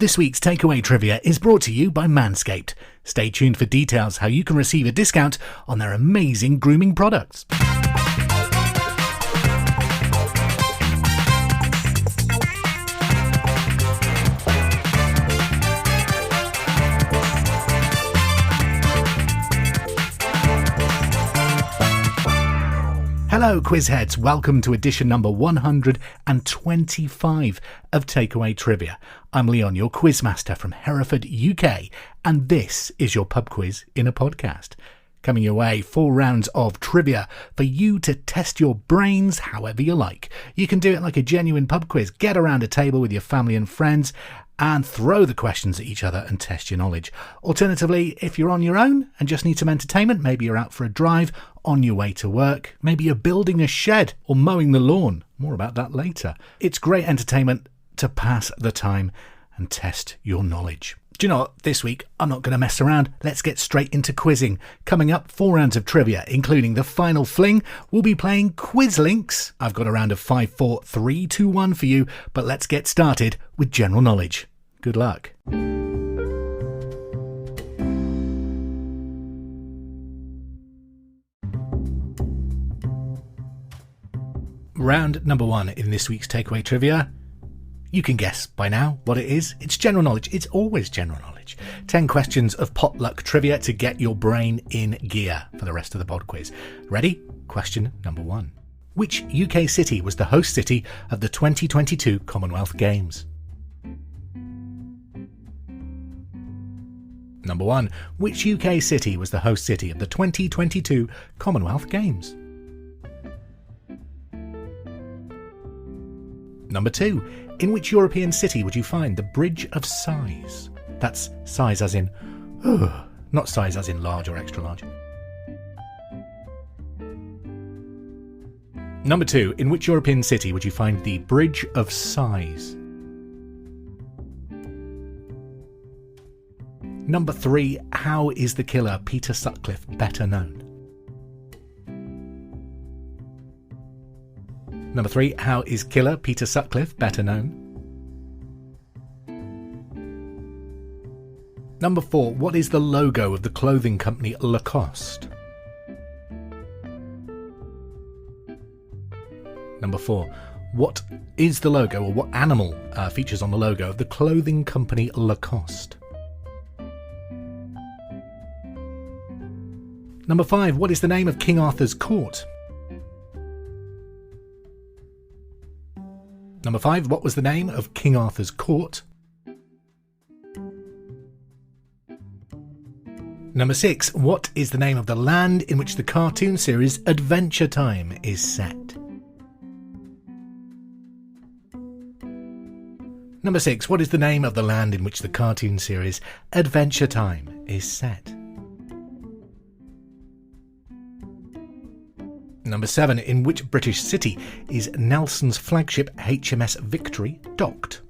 This week's takeaway trivia is brought to you by Manscaped. Stay tuned for details how you can receive a discount on their amazing grooming products. Hello Quizheads, welcome to edition number 125 of Takeaway Trivia. I'm Leon, your quizmaster from Hereford UK, and this is your pub quiz in a podcast. Coming your way, 4 rounds of trivia for you to test your brains however you like. You can do it like a genuine pub quiz. Get around a table with your family and friends and throw the questions at each other and test your knowledge. Alternatively, if you're on your own and just need some entertainment, maybe you're out for a drive, on your way to work, maybe you're building a shed or mowing the lawn. More about that later. It's great entertainment to pass the time and test your knowledge. Do you know what? This week, I'm not going to mess around. Let's get straight into quizzing. Coming up, 4 rounds of trivia, including the final fling. We'll be playing Quiz Links. I've got a round of 5, 4, 3, 2, 1 for you, but let's get started with general knowledge. Good luck. Round number 1 in this week's takeaway trivia. You can guess by now what it is. It's general knowledge. It's always general knowledge. 10 questions of potluck trivia to get your brain in gear for the rest of the pod quiz. Ready? Question number 1. Which UK city was the host city of the 2022 Commonwealth Games? Number 1. Which UK city was the host city of the 2022 Commonwealth Games? Number 2. In which European city would you find the Bridge of Sighs? That's size as in, not size as in large or extra large. Number 2. In which European city would you find the Bridge of Sighs? Number 3. How is the killer Peter Sutcliffe better known? Number 3. How is killer Peter Sutcliffe better known? Number 4. What is the logo of the clothing company Lacoste? Number 4. What is the logo, or what animal features on the logo of the clothing company Lacoste? Number 5. What is the name of King Arthur's court? Number 5. What was the name of King Arthur's court? Number 6. What is the name of the land in which the cartoon series Adventure Time is set? Number 6. What is the name of the land in which the cartoon series Adventure Time is set? Number 7. In which British city is Nelson's flagship HMS Victory docked?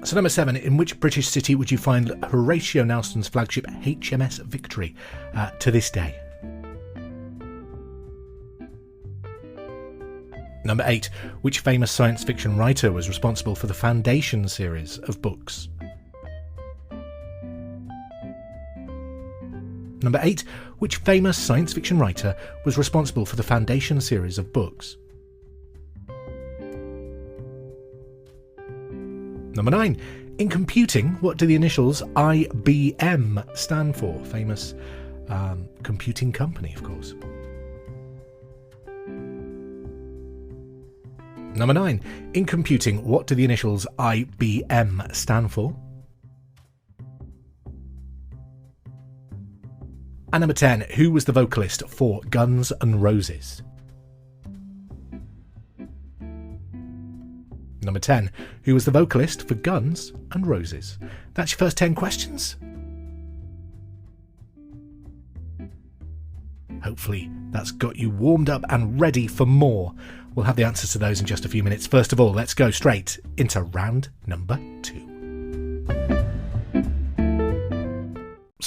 So number 7. In which British city would you find Horatio Nelson's flagship HMS Victory to this day? Number 8. Which famous science fiction writer was responsible for the Foundation series of books? Number 8. Which famous science fiction writer was responsible for the Foundation series of books? Number 9. In computing, what do the initials IBM stand for? Famous computing company, of course. Number 9. In computing, what do the initials IBM stand for? And number 10, who was the vocalist for Guns N' Roses? Number 10, who was the vocalist for Guns N' Roses? That's your first 10 questions. Hopefully that's got you warmed up and ready for more. We'll have the answers to those in just a few minutes. First of all, let's go straight into round number 2.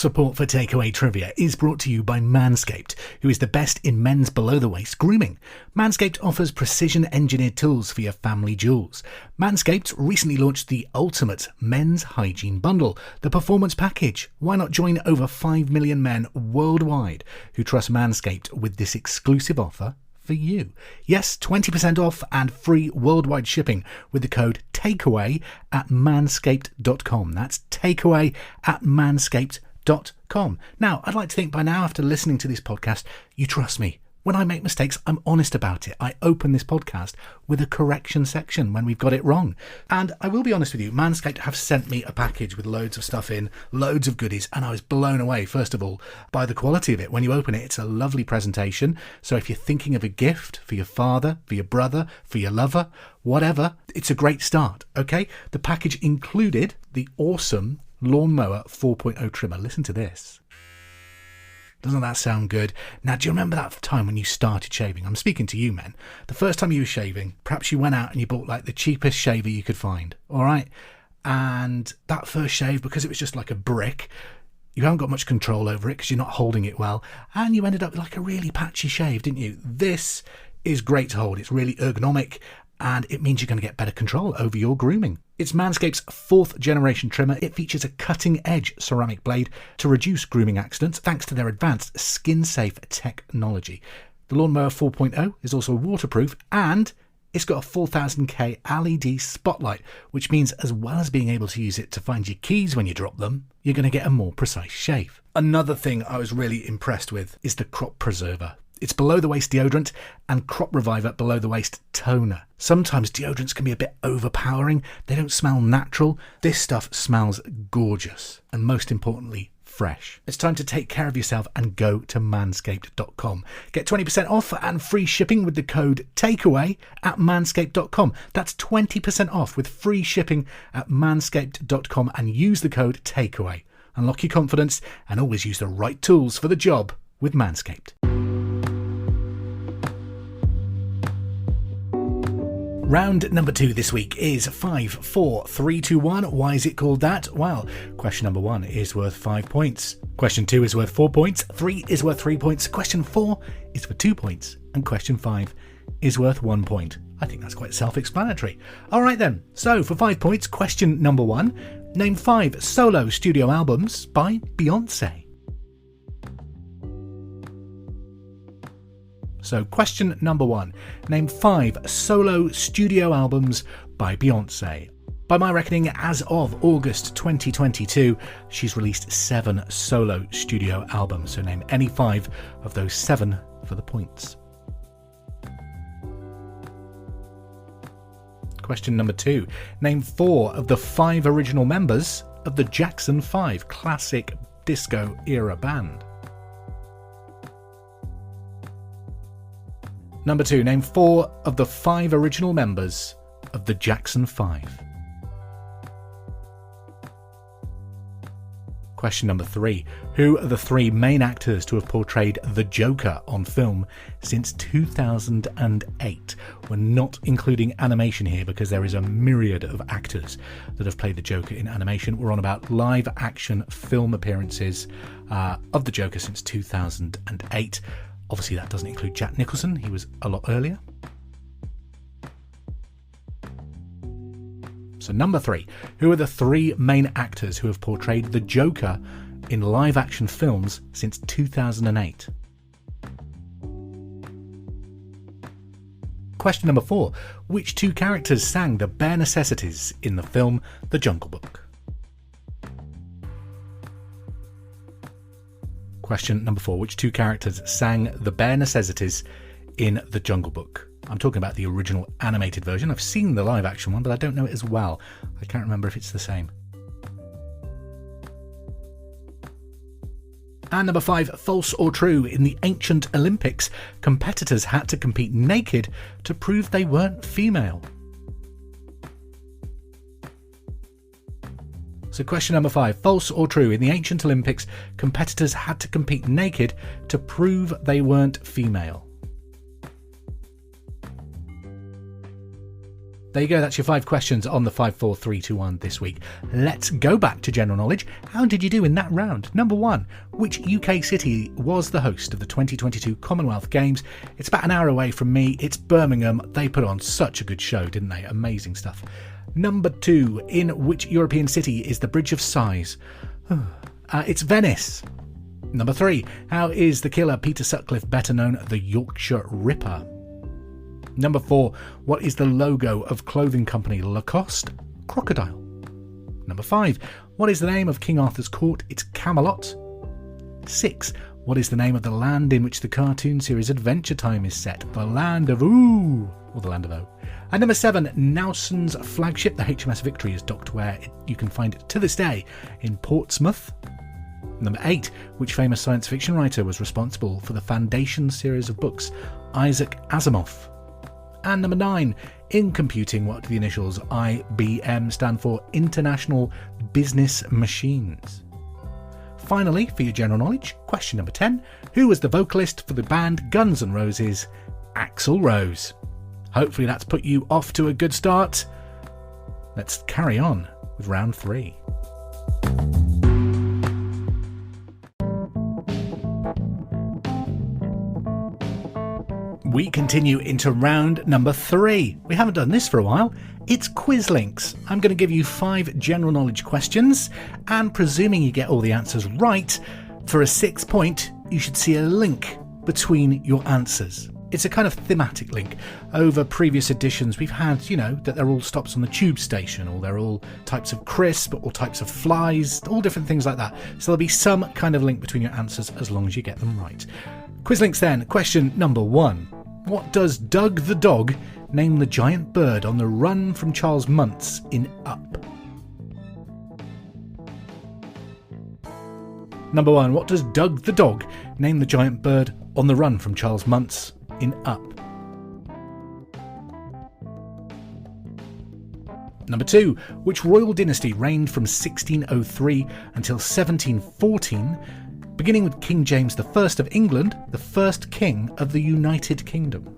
Support for Takeaway Trivia is brought to you by Manscaped, who is the best in men's below-the-waist grooming. Manscaped offers precision-engineered tools for your family jewels. Manscaped recently launched the ultimate men's hygiene bundle, the Performance Package. Why not join over 5 million men worldwide who trust Manscaped with this exclusive offer for you? Yes, 20% off and free worldwide shipping with the code TAKEAWAY at manscaped.com. That's takeaway at manscaped.com. Now, I'd like to think by now, after listening to this podcast, you trust me. When I make mistakes, I'm honest about it. I open this podcast with a correction section when we've got it wrong. And I will be honest with you, Manscaped have sent me a package with loads of stuff in, loads of goodies, and I was blown away, first of all, by the quality of it. When you open it, it's a lovely presentation. So if you're thinking of a gift for your father, for your brother, for your lover, whatever, it's a great start, okay? The package included the awesome Lawnmower 4.0 trimmer. Listen to this. Doesn't that sound good? Now, do you remember that time when you started shaving? I'm speaking to you, men. The first time you were shaving, perhaps you went out and you bought like the cheapest shaver you could find, all right? And that first shave, because it was just like a brick, you haven't got much control over it because you're not holding it well, and you ended up with like a really patchy shave, didn't you? This is great to hold. It's really ergonomic, and it means you're going to get better control over your grooming. It's Manscaped's 4th generation trimmer. It features a cutting-edge ceramic blade to reduce grooming accidents thanks to their advanced skin-safe technology. The Lawnmower 4.0 is also waterproof, and it's got a 4000K LED spotlight, which means as well as being able to use it to find your keys when you drop them, you're going to get a more precise shave. Another thing I was really impressed with is the crop preserver. It's below-the-waist deodorant and crop reviver below-the-waist toner. Sometimes deodorants can be a bit overpowering. They don't smell natural. This stuff smells gorgeous and, most importantly, fresh. It's time to take care of yourself and go to manscaped.com. Get 20% off and free shipping with the code TAKEAWAY at manscaped.com. That's 20% off with free shipping at manscaped.com, and use the code TAKEAWAY. Unlock your confidence and always use the right tools for the job with Manscaped. Round number 2 this week is 5, 4, 3, 2, 1. Why is it called that? Well, question number 1 is worth 5 points. Question 2 is worth 4 points. 3 is worth 3 points. Question 4 is worth 2 points. And question 5 is worth 1 point. I think that's quite self-explanatory. All right then. So for 5 points, question number 1. Name 5 solo studio albums by Beyonce. So question number 1, name 5 solo studio albums by Beyonce. By my reckoning, as of August 2022, she's released 7 solo studio albums. So name any 5 of those 7 for the points. Question number 2, name 4 of the 5 original members of the Jackson 5 classic disco era band. Number 2, name 4 of the 5 original members of the Jackson 5. Question number 3, who are the 3 main actors to have portrayed the Joker on film since 2008? We're not including animation here because there is a myriad of actors that have played the Joker in animation. We're on about live action film appearances of the Joker since 2008. Obviously, that doesn't include Jack Nicholson. He was a lot earlier. So number 3, who are the 3 main actors who have portrayed the Joker in live-action films since 2008? Question number 4, which 2 characters sang the bare necessities in the film The Jungle Book? Question number 4, which 2 characters sang the bare necessities in The Jungle Book? I'm talking about the original animated version. I've seen the live action one, but I don't know it as well. I can't remember if it's the same. And number 5, false or true? In the ancient Olympics, competitors had to compete naked to prove they weren't female. So question number 5, false or true? In the ancient Olympics, competitors had to compete naked to prove they weren't female. There you go, that's your 5 questions on the 5, 4, 3, 2, 1 this week. Let's go back to general knowledge. How did you do in that round? Number 1, which UK city was the host of the 2022 Commonwealth Games? It's about an hour away from me. It's Birmingham. They put on such a good show, didn't they? Amazing stuff. Number 2, in which European city is the Bridge of Sighs? It's Venice. Number 3, how is the killer Peter Sutcliffe better known as the Yorkshire Ripper? Number 4, what is the logo of clothing company Lacoste? Crocodile. Number 5, what is the name of King Arthur's court? It's Camelot. 6, what is the name of the land in which the cartoon series Adventure Time is set? The Land of Ooh, or the Land of O. And number 7, Nelson's flagship, the HMS Victory, is docked where you can find it to this day in Portsmouth. Number 8, which famous science fiction writer was responsible for the Foundation series of books? Isaac Asimov. And number 9, in computing, what do the initials IBM stand for? International Business Machines. Finally, for your general knowledge, question number 10, who was the vocalist for the band Guns N' Roses? Axl Rose. Hopefully that's put you off to a good start. Let's carry on with round 3. We continue into round number 3. We haven't done this for a while. It's quiz links. I'm going to give you 5 general knowledge questions, and presuming you get all the answers right, for a 6 point, you should see a link between your answers. It's a kind of thematic link. Over previous editions, we've had, that they're all stops on the tube station, or they're all types of crisp, or types of flies, all different things like that. So there'll be some kind of link between your answers as long as you get them right. Quiz links then. Question number 1. What does Doug the dog name the giant bird on the run from Charles Muntz in Up? Number 1. What does Doug the dog name the giant bird on the run from Charles Muntz in Up? Number 2. Which royal dynasty reigned from 1603 until 1714, beginning with King James I of England, the first king of the United Kingdom?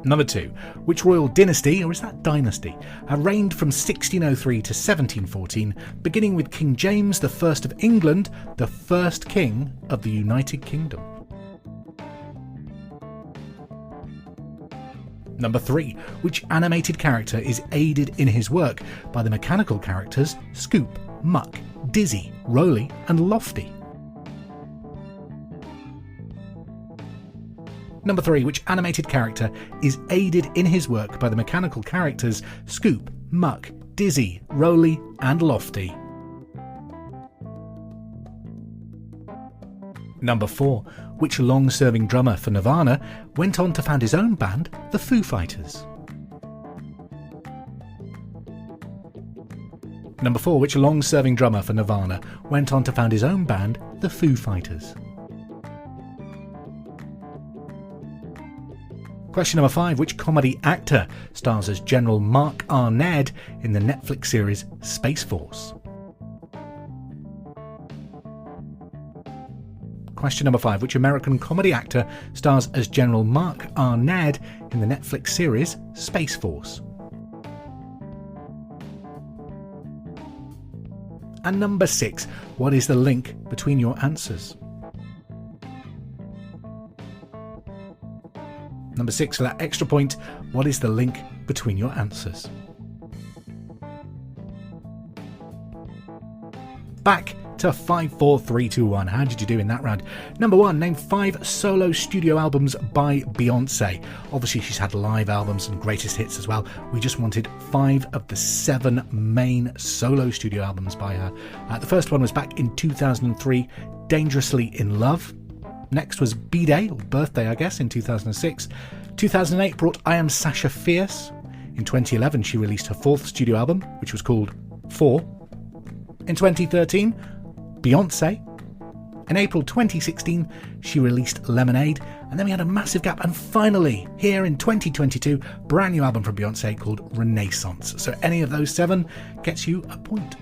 Number 2. Which royal dynasty, or is that dynasty, reigned from 1603 to 1714, beginning with King James I of England, the first king of the United Kingdom? Number 3. Which animated character is aided in his work by the mechanical characters Scoop, Muck, Dizzy, Roly and Lofty? Number 3. Which animated character is aided in his work by the mechanical characters Scoop, Muck, Dizzy, Roly and Lofty? Number 4. Which long-serving drummer for Nirvana went on to found his own band, the Foo Fighters? Number 4. Which long-serving drummer for Nirvana went on to found his own band, the Foo Fighters? Question number 5. Which comedy actor stars as General Mark Arnett in the Netflix series Space Force? Question number 5. Which American comedy actor stars as General Mark Arnett in the Netflix series Space Force? And number 6. What is the link between your answers? Number 6, for that extra point, what is the link between your answers? Back to 5, 4, 3, 2, 1. How did you do in that round? Number 1, name 5 solo studio albums by Beyonce. Obviously, she's had live albums and greatest hits as well. We just wanted 5 of the 7 main solo studio albums by her. The first one was back in 2003, Dangerously in Love. Next was B-Day, or Birthday, I guess, in 2006. 2008 brought I Am Sasha Fierce. In 2011, she released her 4th studio album, which was called 4. In 2013, Beyonce. In April 2016, she released Lemonade, and then we had a massive gap, and finally, here in 2022, brand new album from Beyonce called Renaissance. So any of those 7 gets you a point.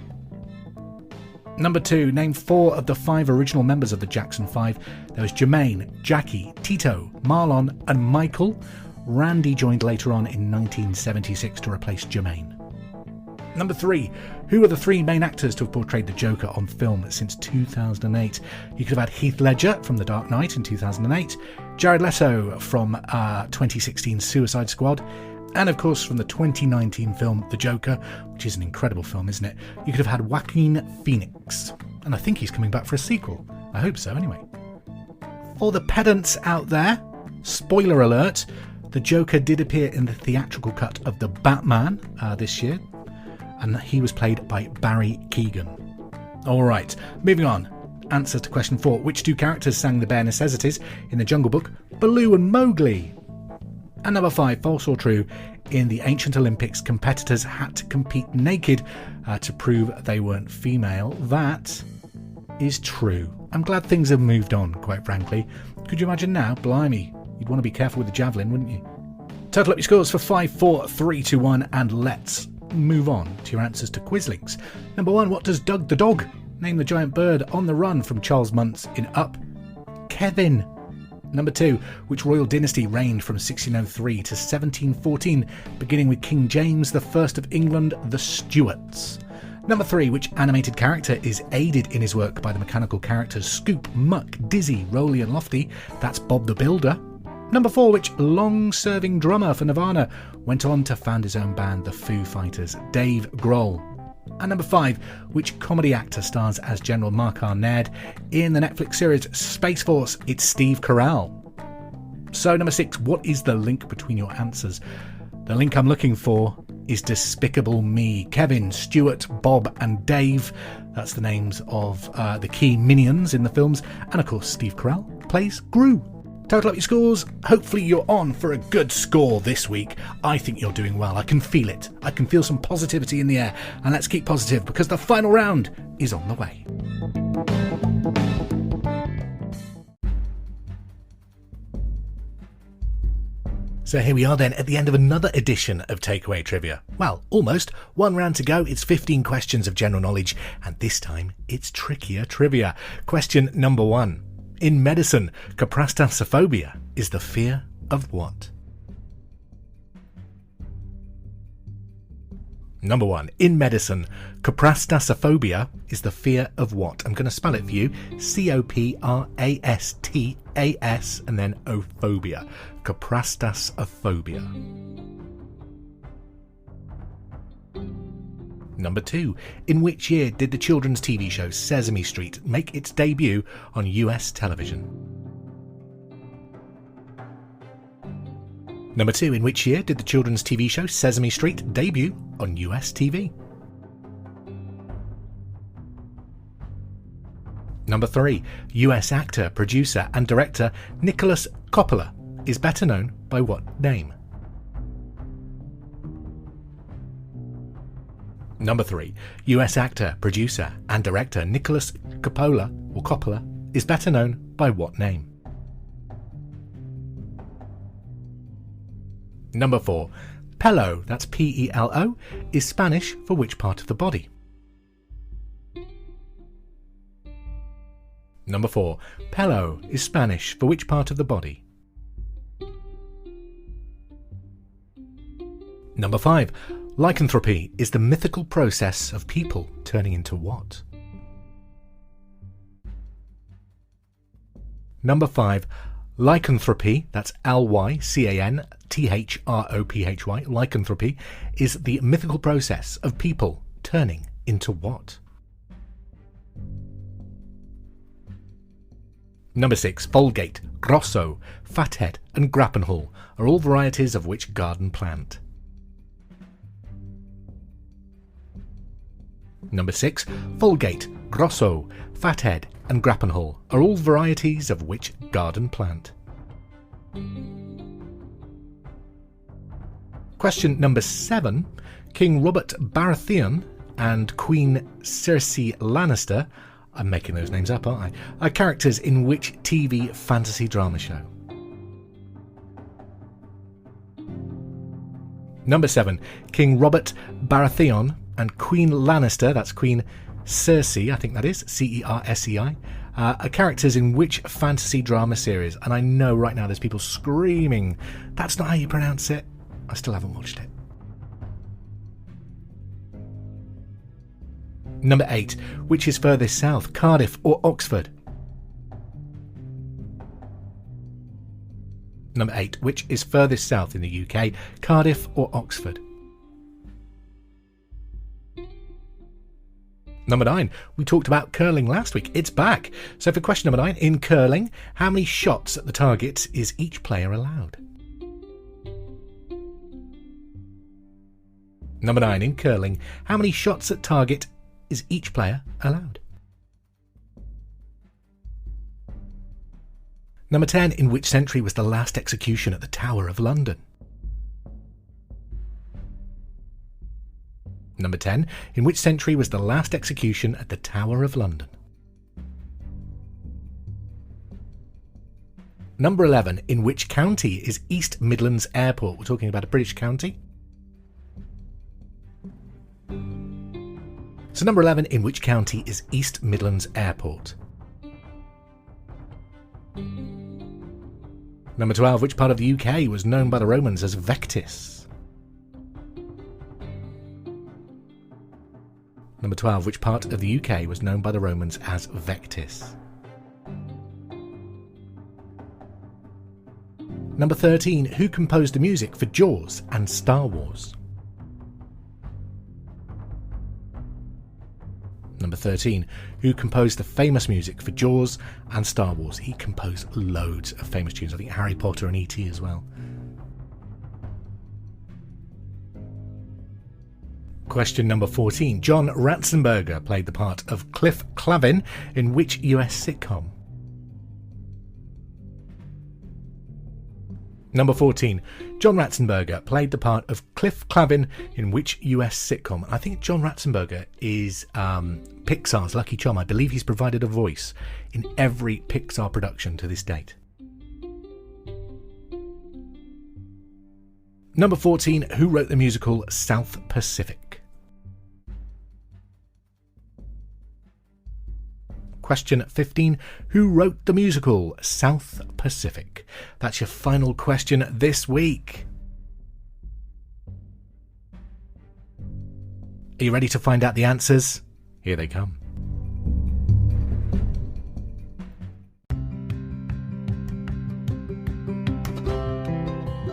Number 2, name 4 of the 5 original members of the Jackson 5. There was Jermaine, Jackie, Tito, Marlon and Michael. Randy joined later on in 1976 to replace Jermaine. Number 3, who are the 3 main actors to have portrayed the Joker on film since 2008? You could have had Heath Ledger from The Dark Knight in 2008, Jared Leto from 2016 Suicide Squad, and of course from the 2019 film The Joker, which is an incredible film, isn't it? You could have had Joaquin Phoenix, and I think he's coming back for a sequel. I hope so anyway. For the pedants out there, spoiler alert, the Joker did appear in the theatrical cut of The Batman this year, and he was played by Barry Keoghan. Alright, moving on. Answer to question 4. Which 2 characters sang the bare necessities in the Jungle Book? Baloo and Mowgli. And number 5, false or true, in the ancient Olympics, competitors had to compete naked to prove they weren't female. That is true. I'm glad things have moved on, quite frankly. Could you imagine now? Blimey, you'd want to be careful with the javelin, wouldn't you? Total up your scores for 5, 4, 3, 2, 1, and let's move on to your answers to Quizlinks. Number 1, what does Doug the dog name the giant bird on the run from Charles Muntz in Up? Kevin. Number 2, which royal dynasty reigned from 1603 to 1714, beginning with King James I of England, the Stuarts? Number 3, which animated character is aided in his work by the mechanical characters Scoop, Muck, Dizzy, Rolly and Lofty? That's Bob the Builder. Number 4, which long-serving drummer for Nirvana went on to found his own band, the Foo Fighters? Dave Grohl. And number 5, which comedy actor stars as General Mark Arnett in the Netflix series Space Force? It's Steve Carell. So number 6, what is the link between your answers? The link I'm looking for is Despicable Me. Kevin, Stuart, Bob and Dave. That's the names of the key minions in the films. And of course Steve Carell plays Gru. Total up your scores. Hopefully you're on for a good score this week. I think you're doing well. I can feel it. I can feel some positivity in the air. And let's keep positive because the final round is on the way. So here we are then at the end of another edition of Takeaway Trivia. Well, almost. 1 round to go. It's 15 questions of general knowledge. And this time it's trickier trivia. Question number 1. In medicine, coprastasophobia is the fear of what? Number 1. In medicine, coprastasophobia is the fear of what? I'm going to spell it for you. C-O-P-R-A-S-T-A-S and then ophobia. Coprastasophobia. Number 2. In which year did the children's TV show Sesame Street make its debut on US television? Number 2. In which year did the children's TV show Sesame Street debut on US TV? Number 3. US actor, producer and director Nicholas Coppola is better known by what name? Number 3. US actor, producer and director Nicholas Coppola is better known by what name? Number 4. Pelo, that's P-E-L-O, is Spanish for which part of the body? Number 4. Pelo is Spanish for which part of the body? Number 5. Lycanthropy is the mythical process of people turning into what? Number 5. Lycanthropy, that's L-Y-C-A-N-T-H-R-O-P-H-Y, lycanthropy is the mythical process of people turning into what? Number 6. Vulgate, grosso, fathead and grappenhall are all varieties of which garden plant? Number 6. Vulgate, grosso, fathead and grappenhall are all varieties of which garden plant? Question number 7. King Robert Baratheon and Queen Cersei Lannister, I'm making those names up, aren't I, are characters in which TV fantasy drama show? Number 7. King Robert Baratheon and Queen Lannister, that's Queen Cersei, I think that is, Cersei, are characters in which fantasy drama series? And I know right now there's people screaming, that's not how you pronounce it. I still haven't watched it. Number 8. Which is furthest south, Cardiff or Oxford? Number 8. Which is furthest south in the UK, Cardiff or Oxford? Number 9. We talked about curling last week. It's back. So for question number 9, in curling, how many shots at the target is each player allowed? Number 9, in curling, how many shots at target is each player allowed? Number 10, in which century was the last execution at the Tower of London? Number 10, in which century was the last execution at the Tower of London? Number 11, in which county is East Midlands Airport? We're talking about a British county. So number 11, in which county is East Midlands Airport? Number 12, which part of the UK was known by the Romans as Vectis? Number 12, which part of the UK was known by the Romans as Vectis? Number 13, who composed the music for Jaws and Star Wars? Number 13, who composed the famous music for Jaws and Star Wars? He composed loads of famous tunes. I think Harry Potter and E.T. as well. Question number 14. John Ratzenberger played the part of Cliff Clavin in which US sitcom? Number 14. John Ratzenberger played the part of Cliff Clavin in which US sitcom? I think John Ratzenberger is Pixar's lucky charm. I believe he's provided a voice in every Pixar production to this date. Number 14. Who wrote the musical South Pacific? Question 15. Who wrote the musical South Pacific? That's your final question this week. Are you ready to find out the answers? Here they come.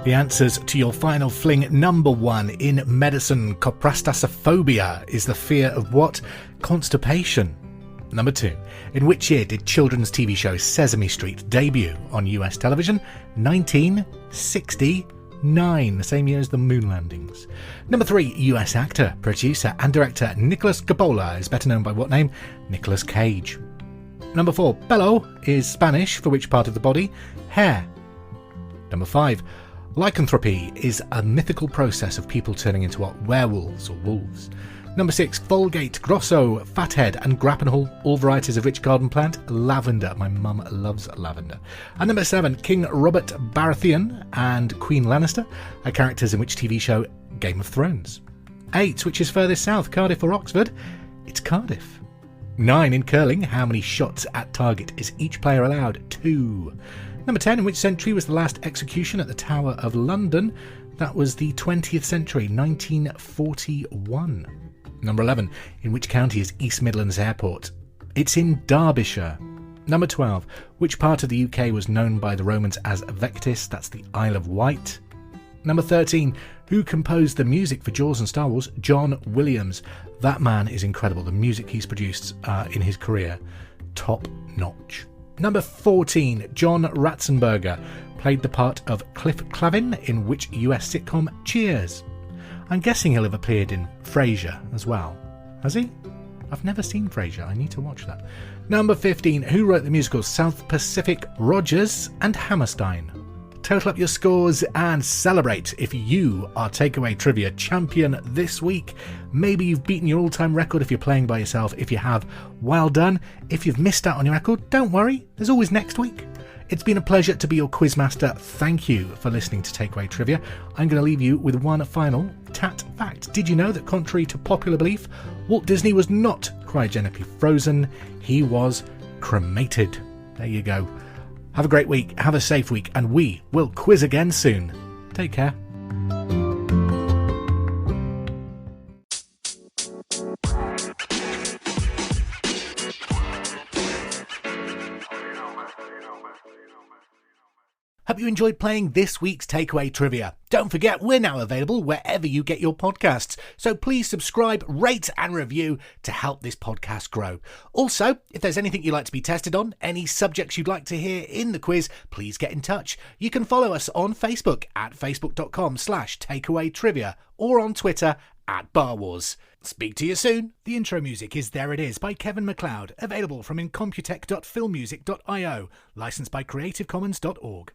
The answers to your final fling. Number 1. In medicine, coprastasophobia is the fear of what? Constipation. Number 2. In which year did children's TV show Sesame Street debut on US television? 1969, the same year as the moon landings. Number 3. US actor, producer and director Nicolas Coppola is better known by what name? Nicolas Cage. Number 4. Pelo is Spanish for which part of the body? Hair. Number 5. Lycanthropy is a mythical process of people turning into what? Werewolves or wolves. Number 6, Vulgate, Grosso, Fathead and Grappenhall, all varieties of which garden plant? Lavender. My mum loves lavender. And number 7, King Robert Baratheon and Queen Lannister are characters in which TV show? Game of Thrones. 8, which is furthest south, Cardiff or Oxford? It's Cardiff. 9, in curling, how many shots at target is each player allowed? 2. Number 10, in which century was the last execution at the Tower of London? That was the 20th century, 1941. Number 11, in which county is East Midlands Airport? It's in Derbyshire. Number 12, which part of the UK was known by the Romans as Vectis? That's the Isle of Wight. Number 13, who composed the music for Jaws and Star Wars? John Williams. That man is incredible. The music he's produced in his career, top notch. Number 14, John Ratzenberger played the part of Cliff Clavin in which US sitcom? Cheers. I'm guessing he'll have appeared in Frasier as well. Has he? I've never seen Frasier. I need to watch that. Number 15. Who wrote the musicals South Pacific? Rodgers and Hammerstein. Total up your scores and celebrate if you are Takeaway Trivia champion this week. Maybe you've beaten your all-time record if you're playing by yourself. If you have, well done. If you've missed out on your record, don't worry. There's always next week. It's been a pleasure to be your quizmaster. Thank you for listening to Takeaway Trivia. I'm going to leave you with one final tat fact. Did you know that contrary to popular belief, Walt Disney was not cryogenically frozen. He was cremated. There you go. Have a great week, have a safe week, and we will quiz again soon. Take care. Hope you enjoyed playing this week's Takeaway Trivia. Don't forget, we're now available wherever you get your podcasts, so please subscribe, rate and review to help this podcast grow. Also, if there's anything you'd like to be tested on, any subjects you'd like to hear in the quiz, please get in touch. You can follow us on Facebook at facebook.com/takeawaytrivia or on Twitter at BarWars. Speak to you soon. The intro music is There It Is by Kevin MacLeod, available from incompetech.filmmusic.io, licensed by creativecommons.org.